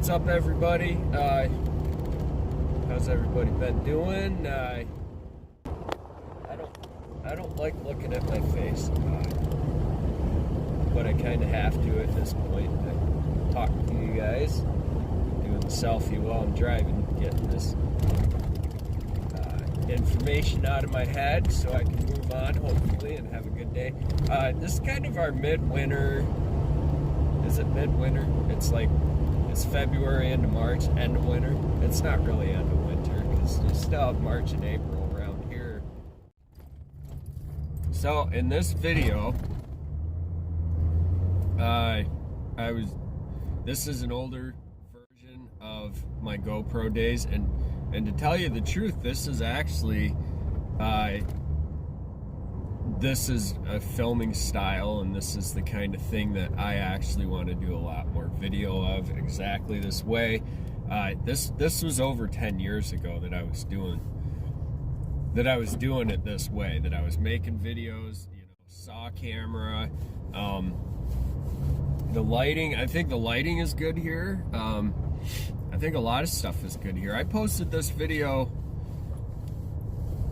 What's up, everybody? How's everybody been doing? I don't like looking at my face, but I kind of have to at this point. I'm talking to you guys, doing the selfie while I'm driving, getting this information out of my head so I can move on, hopefully, and have a good day. This is kind of our midwinter. Is it midwinter? It's February into March, end of winter. It's not really end of winter because you still have March and April around here. So in this video, this is an older version of my GoPro days, and to tell you the truth, this is actually this is a filming style, and this is the kind of thing that I actually want to do a lot more video of, exactly this way. This was over 10 years ago that I was doing it this way, that I was making videos, saw camera. The lighting, I think the lighting is good here. I think a lot of stuff is good here. I posted this video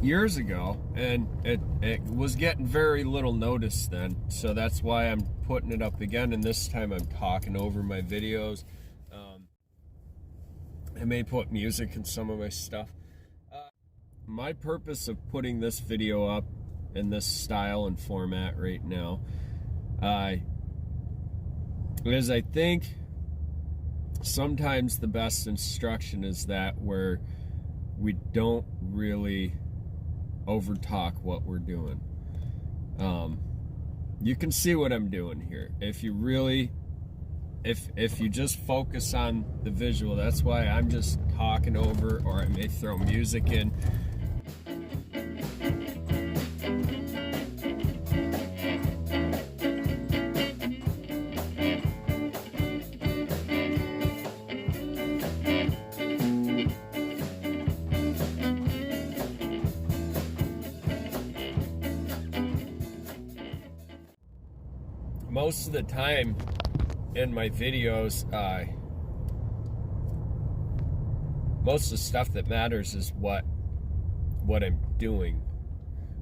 years ago, and it was getting very little notice then, so that's why I'm putting it up again, and this time I'm talking over my videos. I may put music in some of my stuff. My purpose of putting this video up in this style and format right now is, I think sometimes the best instruction is that where we don't really overtalk what we're doing. You can see what I'm doing here. If you really, if you just focus on the visual, that's why I'm just talking over, or I may throw music in. Most of the time in my videos, most of the stuff that matters is what I'm doing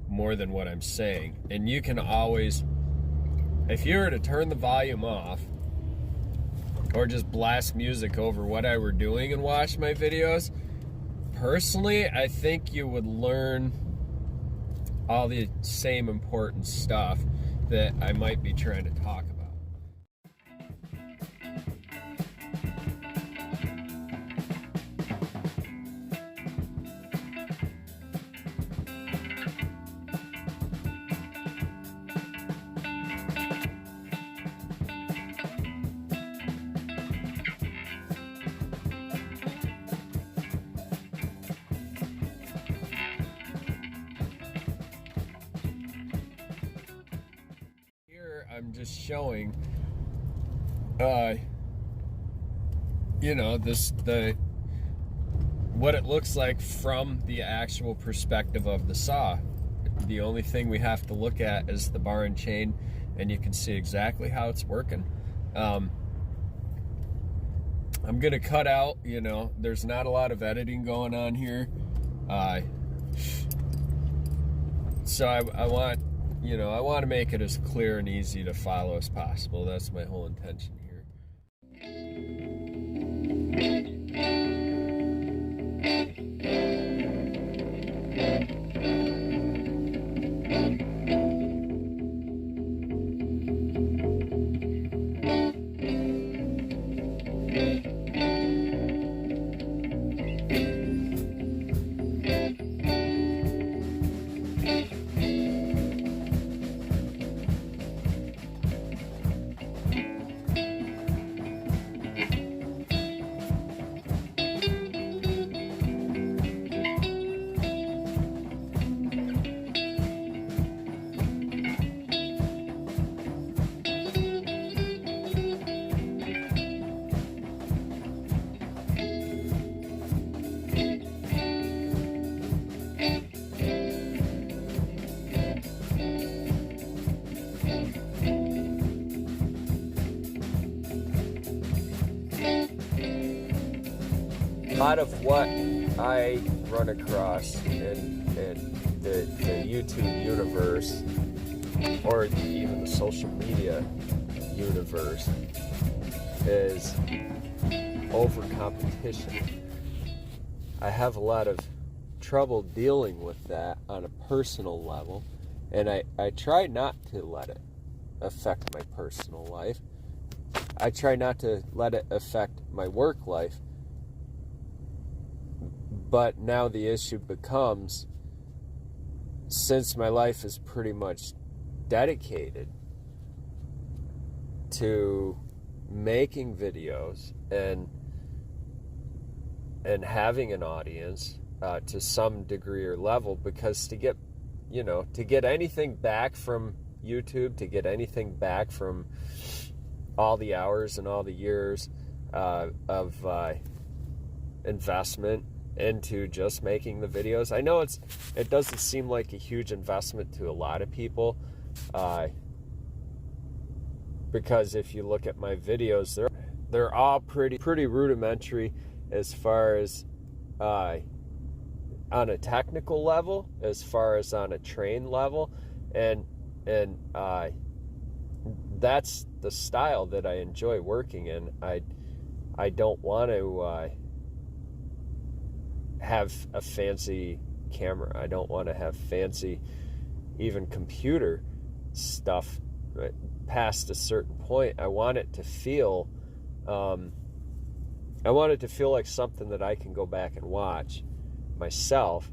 more than what I'm saying. And you can always, if you were to turn the volume off or just blast music over what I were doing and watch my videos, personally, I think you would learn all the same important stuff that I might be trying to talk about. I'm just showing, what it looks like from the actual perspective of the saw. the only thing we have to look at is the bar and chain, and you can see exactly how it's working. I'm gonna cut out, there's not a lot of editing going on here. So I want to make it as clear and easy to follow as possible. That's my whole intention here. A lot of what I run across in the YouTube universe, or even the social media universe, is over competition. I have a lot of trouble dealing with that on a personal level, and I try not to let it affect my personal life. I try not to let it affect my work life. But now the issue becomes, since my life is pretty much dedicated to making videos and having an audience to some degree or level, because to get anything back from YouTube, to get anything back from all the hours and all the years of investment into just making the videos. I know it doesn't seem like a huge investment to a lot of people, because if you look at my videos, they're all pretty rudimentary as far as on a technical level, as far as on a train level, and that's the style that I enjoy working in. I don't want to have a fancy camera. I don't want to have fancy even computer stuff past a certain point. I want it to feel like something that I can go back and watch myself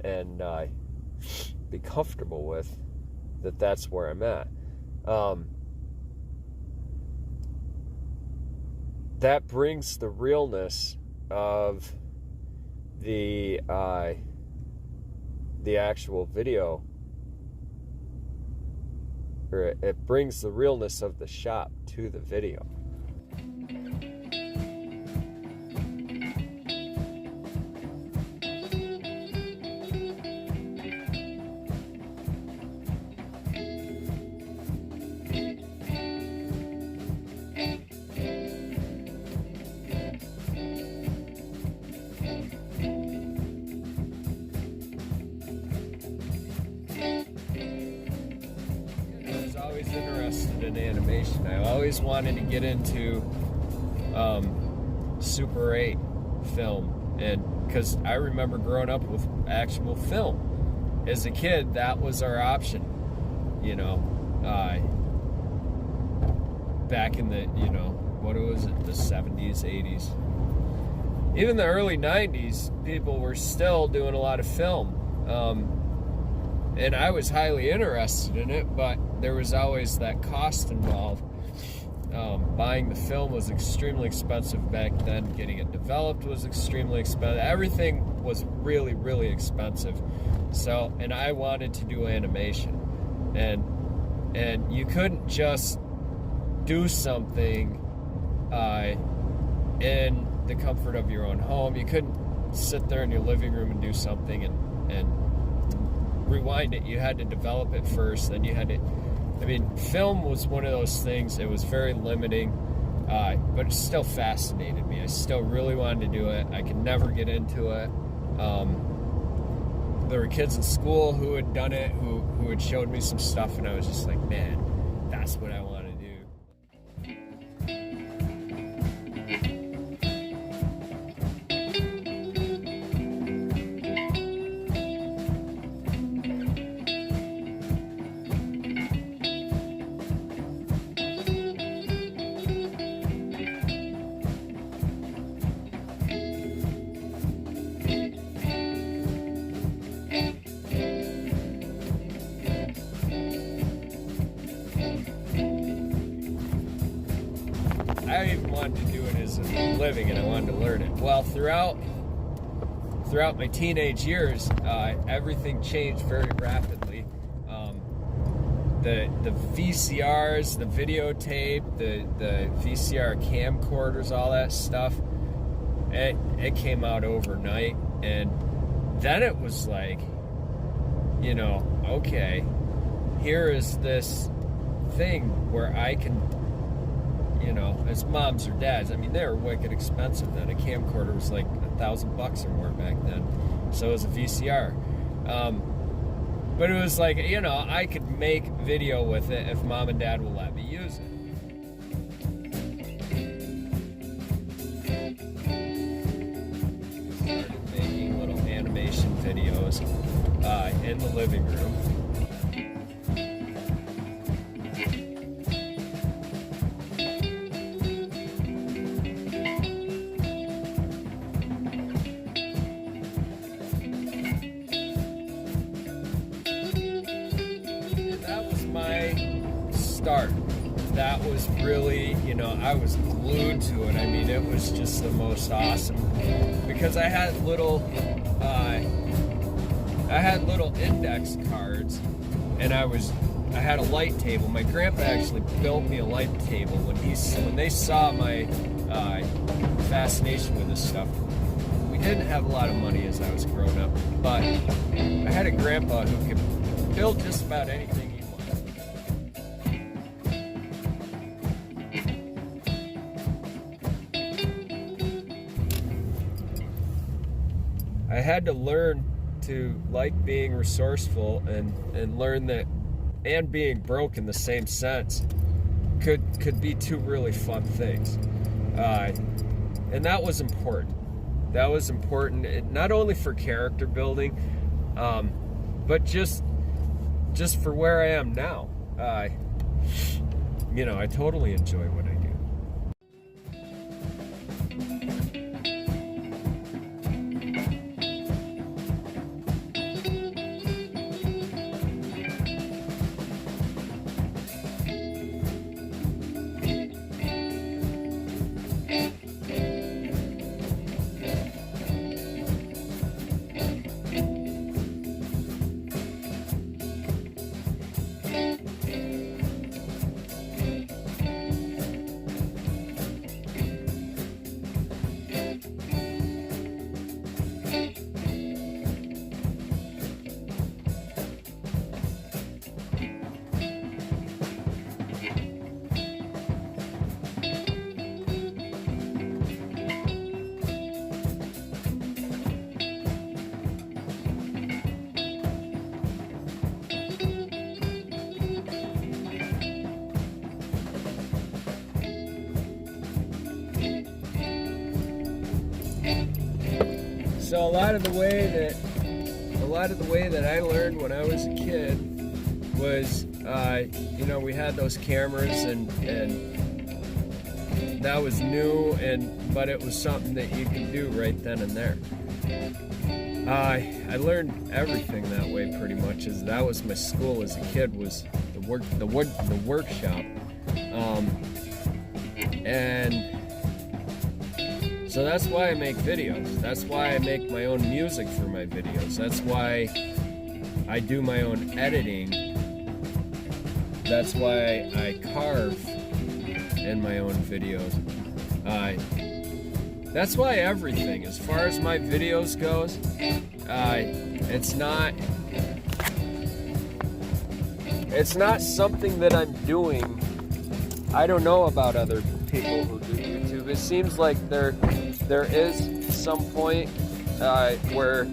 and be comfortable with, that's where I'm at. That brings the realness of the actual video, or it brings the realness of the shop to the video. Interested in animation. I always wanted to get into Super 8 film, and because I remember growing up with actual film as a kid, that was our option, back in the what was it, the 70s, 80s, even the early 90s. People were still doing a lot of film, and I was highly interested in it, but there was always that cost involved. Buying the film was extremely expensive back then. Getting it developed was extremely expensive. Everything was really, really expensive. So, and I wanted to do animation, and you couldn't just do something in the comfort of your own home. You couldn't sit there in your living room and do something and rewind it. You had to develop it first, then you had to, I mean, film was one of those things. It was very limiting, but it still fascinated me. I still really wanted to do it. I could never get into it. There were kids in school who had done it, who had showed me some stuff, and I was just like, man, that's what I want to do. I even wanted to do it as a living, and I wanted to learn it. Well, throughout my teenage years, everything changed very rapidly. The VCRs, the videotape, the VCR camcorders, all that stuff, it came out overnight, and then it was like, okay, here is this thing where I can, as moms or dads, I mean, they were wicked expensive then. A camcorder was like $1,000 or more back then. So was a VCR. But it was like, I could make video with it if mom and dad will let me use it. Started making little animation videos in the living room. Start. That was really, I was glued to it. I mean, it was just the most awesome, because I had little index cards, and I had a light table. My grandpa actually built me a light table when they saw my fascination with this stuff. We didn't have a lot of money as I was growing up, but I had a grandpa who could build just about anything. I had to learn to like being resourceful and learn that, and being broke in the same sense could be two really fun things. And that was important. That was important, not only for character building, but just for where I am now. I totally enjoy what I do. So a lot of the way that I learned when I was a kid was, we had those cameras, and that was new, but it was something that you could do right then and there. I learned everything that way pretty much, as that was my school as a kid, was the workshop, and so that's why I make videos. That's why I make my own music for my videos. That's why I do my own editing. That's why I carve in my own videos. That's why everything, as far as my videos goes, it's not it's not something that I'm doing. I don't know about other people who do YouTube. It seems like there is some point where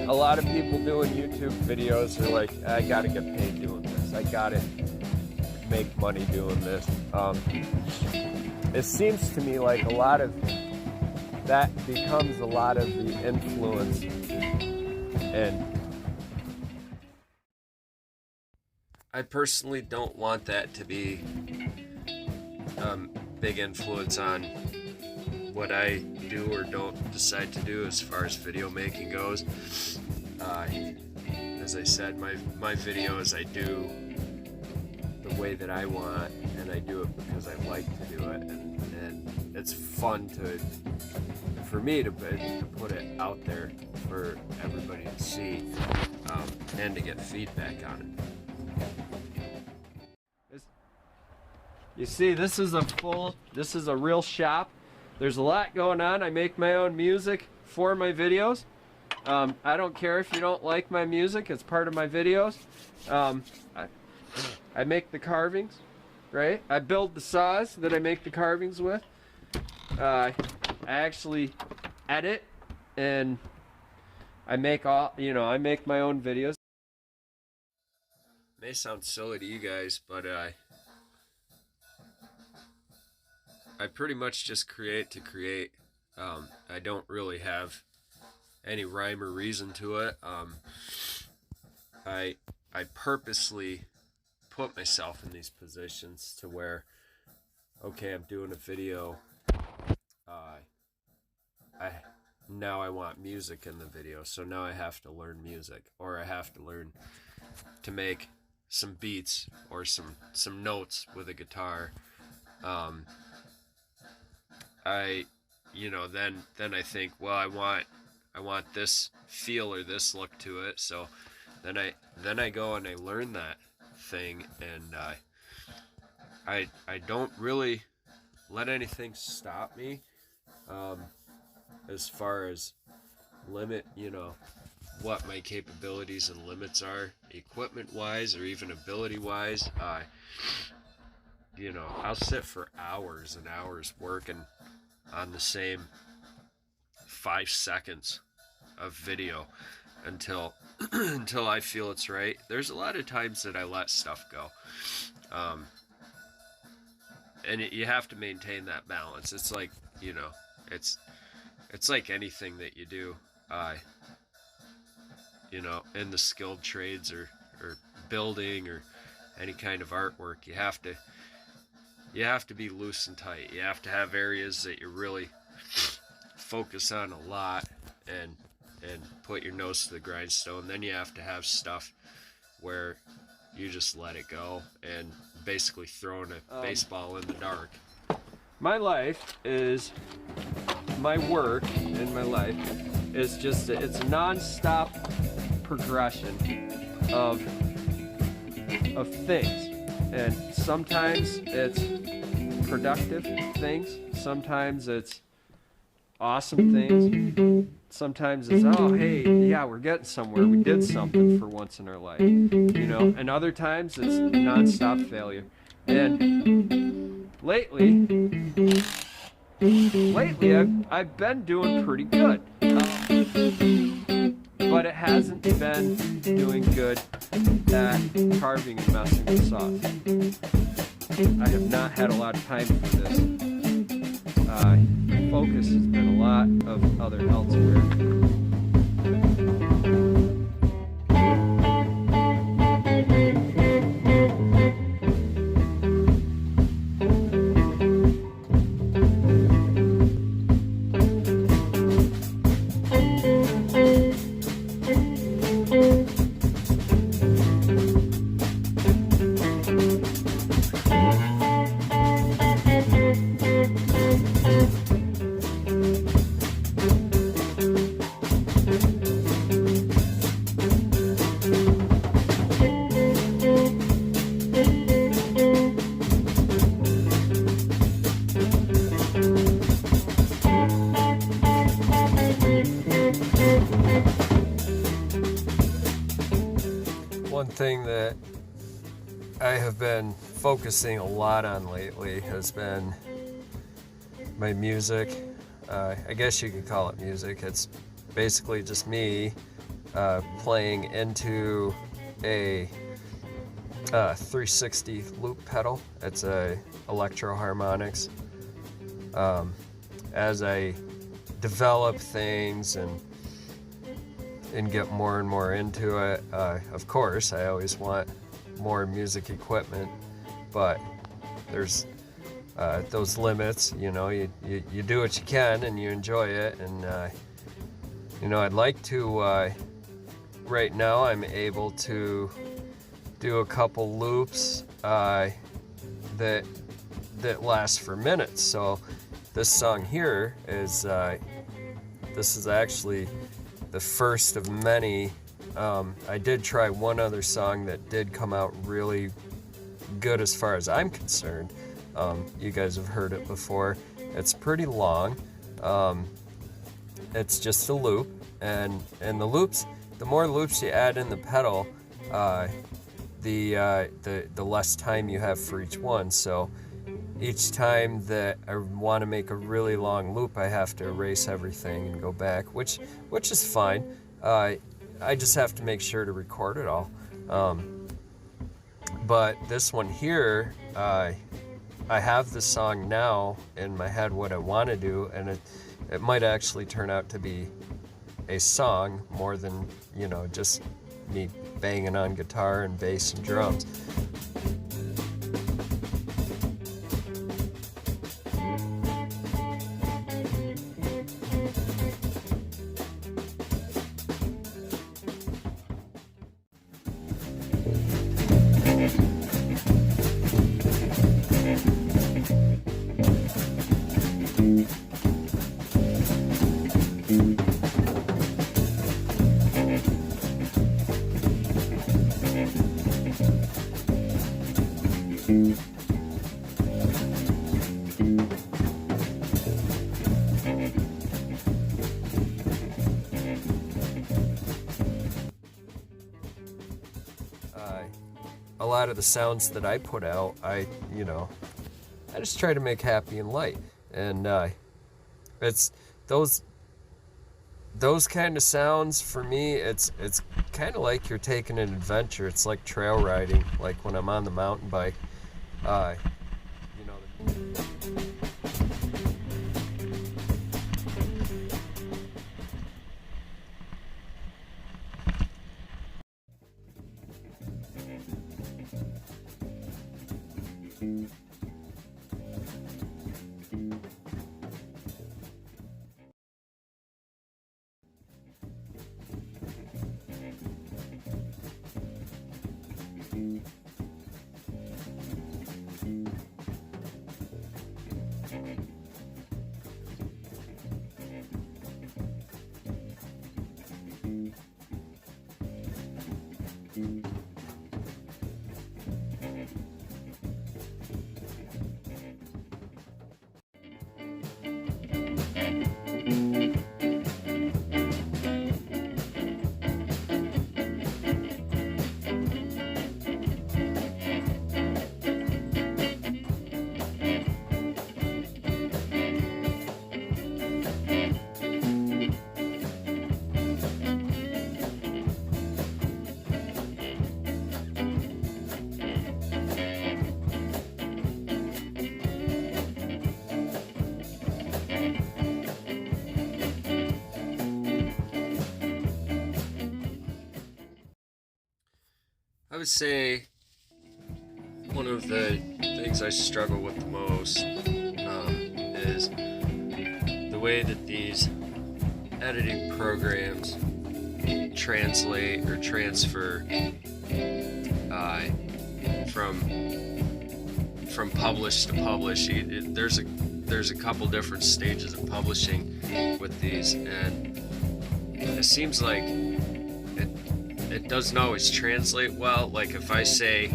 a lot of people doing YouTube videos are like, I gotta get paid doing this. I gotta make money doing this. It seems to me like a lot of that becomes a lot of the influence, and I personally don't want that to be big influence on what I do or don't decide to do as far as video making goes. As I said, my videos I do the way that I want, and I do it because I like to do it, and it's fun for me to put it out there for everybody to see, and to get feedback on it. You see, this is a real shop. There's a lot going on. I make my own music for my videos. I don't care if you don't like my music, it's part of my videos. I make the carvings, right? I build the saws that I make the carvings with. I actually edit, and I make I make my own videos. It may sound silly to you guys, but I pretty much just create to create. I don't really have any rhyme or reason to it. I purposely put myself in these positions to where, okay, I'm doing a video. Now I want music in the video, so now I have to learn music, or I have to learn to make some beats or some notes with a guitar. Then I think, well, I want this feel or this look to it, so then I go and I learn that thing, and I don't really let anything stop me as far as limit what my capabilities and limits are, equipment wise or even ability wise. I'll sit for hours and hours working on the same 5 seconds of video until I feel it's right. There's a lot of times that I let stuff go, and you have to maintain that balance. It's like it's like anything that you do, in the skilled trades or building or any kind of artwork. You have to be loose and tight. You have to have areas that you really focus on a lot and put your nose to the grindstone. Then you have to have stuff where you just let it go and basically throwing a baseball in the dark. My work in my life is just it's a non-stop progression of things, and sometimes it's productive things, sometimes it's awesome things, sometimes it's, oh hey, yeah, we're getting somewhere, we did something for once in our life, and other times it's non-stop failure. And lately I've been doing pretty good, but it hasn't been doing good at carving and messing with saws. I have not had a lot of time for this. My focus has been a lot of other elsewhere. one thing that I have been focusing a lot on lately has been my music. I guess you could call it music. It's basically just me playing into a 360 loop pedal. It's a electro harmonics. As I develop things and get more and more into it, of course I always want more music equipment, but there's those limits. You know, you do what you can and you enjoy it, and you know, I'd like to right now I'm able to do a couple loops that last for minutes. So this song here is this is actually the first of many. I did try one other song that did come out really good as far as I'm concerned. You guys have heard it before. It's pretty long. It's just a loop, and the loops, the more loops you add in the pedal, the less time you have for each one. So each time that I want to make a really long loop, I have to erase everything and go back, which is fine. I just have to make sure to record it all. But this one here, I have the song now in my head what I want to do, and it might actually turn out to be a song more than, you know, just me banging on guitar and bass and drums. A lot of the sounds that I put out, I just try to make happy and light, and it's those kind of sounds for me. It's kind of like you're taking an adventure. It's like trail riding, like when I'm on the mountain bike. I would say one of the things I struggle with the most is the way that these editing programs translate or transfer from publish to publish. There's a couple different stages of publishing with these, and it seems like it doesn't always translate well. Like if I say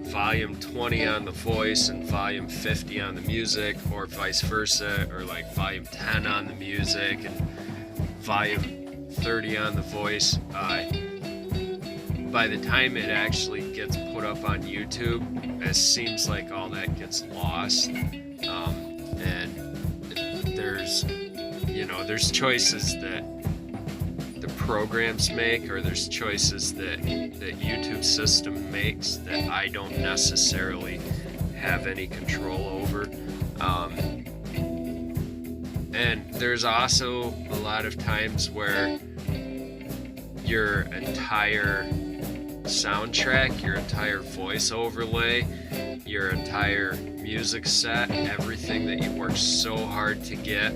volume 20 on the voice and volume 50 on the music, or vice versa, or like volume 10 on the music and volume 30 on the voice, by the time it actually gets put up on YouTube, it seems like all that gets lost. And there's, you know, there's choices that the programs make, or there's choices that YouTube system makes that I don't necessarily have any control over. And there's also a lot of times where your entire soundtrack, your entire voice overlay, your entire music set, everything that you work so hard to get,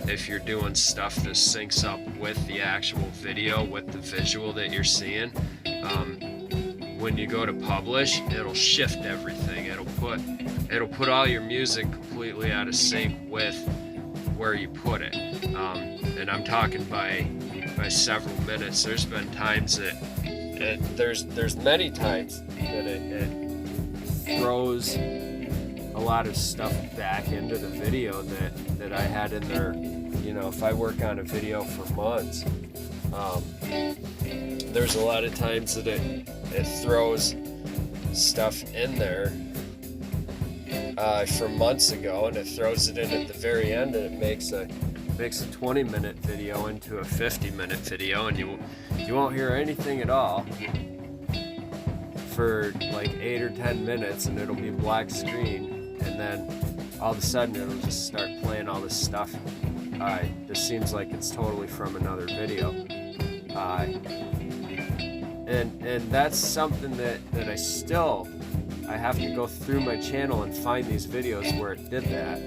if you're doing stuff that syncs up with the actual video, with the visual that you're seeing, when you go to publish, it'll shift everything. It'll put all your music completely out of sync with where you put it. And I'm talking by several minutes. There's been times that there's many times that it throws a lot of stuff back into the video that I had in there. You know, if I work on a video for months, there's a lot of times that it throws stuff in there from months ago, and it throws it in at the very end, and it makes a 20-minute video into a 50-minute video, and you won't hear anything at all for like 8 or 10 minutes, and it'll be black screen, and then all of a sudden it'll just start playing all this stuff. This seems like it's totally from another video. And that's something that I have to go through my channel and find these videos where it did that,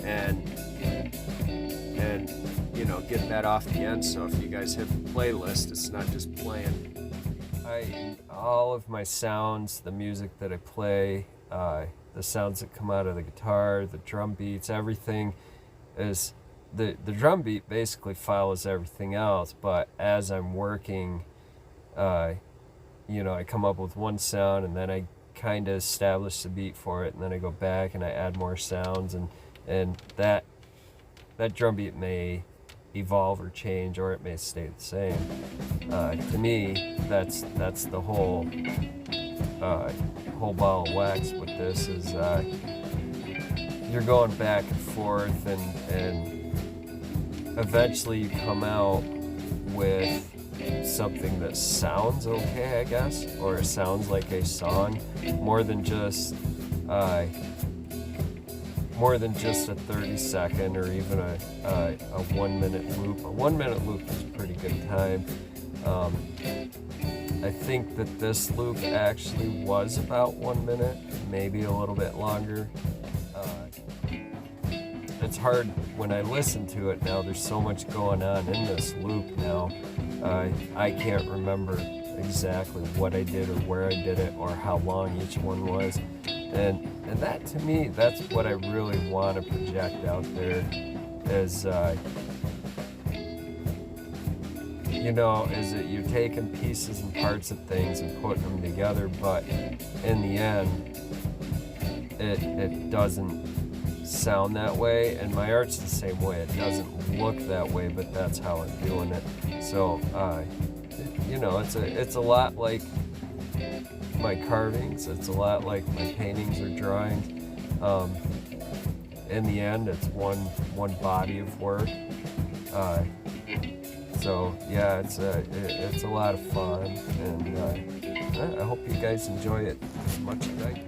and you know, get that off the end. So if you guys hit the playlist, it's not just playing. All of my sounds, the music that I play, the sounds that come out of the guitar, the drum beats, everything is the drum beat basically follows everything else. But as I'm working, you know, I come up with one sound, and then I kind of establish the beat for it, and then I go back and I add more sounds, and that drum beat may evolve or change, or it may stay the same. To me, that's the whole ball of wax with this, is you're going back and forth, and eventually you come out with something that sounds okay, I guess, or it sounds like a song, more than just a 30-second or even a 1-minute loop. A 1-minute loop is a pretty good time. I think that this loop actually was about 1 minute, maybe a little bit longer. It's hard when I listen to it now. There's so much going on in this loop now. I can't remember exactly what I did or where I did it or how long each one was. And that, to me, that's what I really want to project out there, is, you know, is that you're taking pieces and parts of things and putting them together, but in the end, it doesn't sound that way, and my art's the same way. It doesn't look that way, but that's how I'm doing it. So, you know, it's a lot like my carvings. It's a lot like my paintings or drawings. In the end, it's one body of work. So yeah, it's a lot of fun, and I hope you guys enjoy it as much as I do.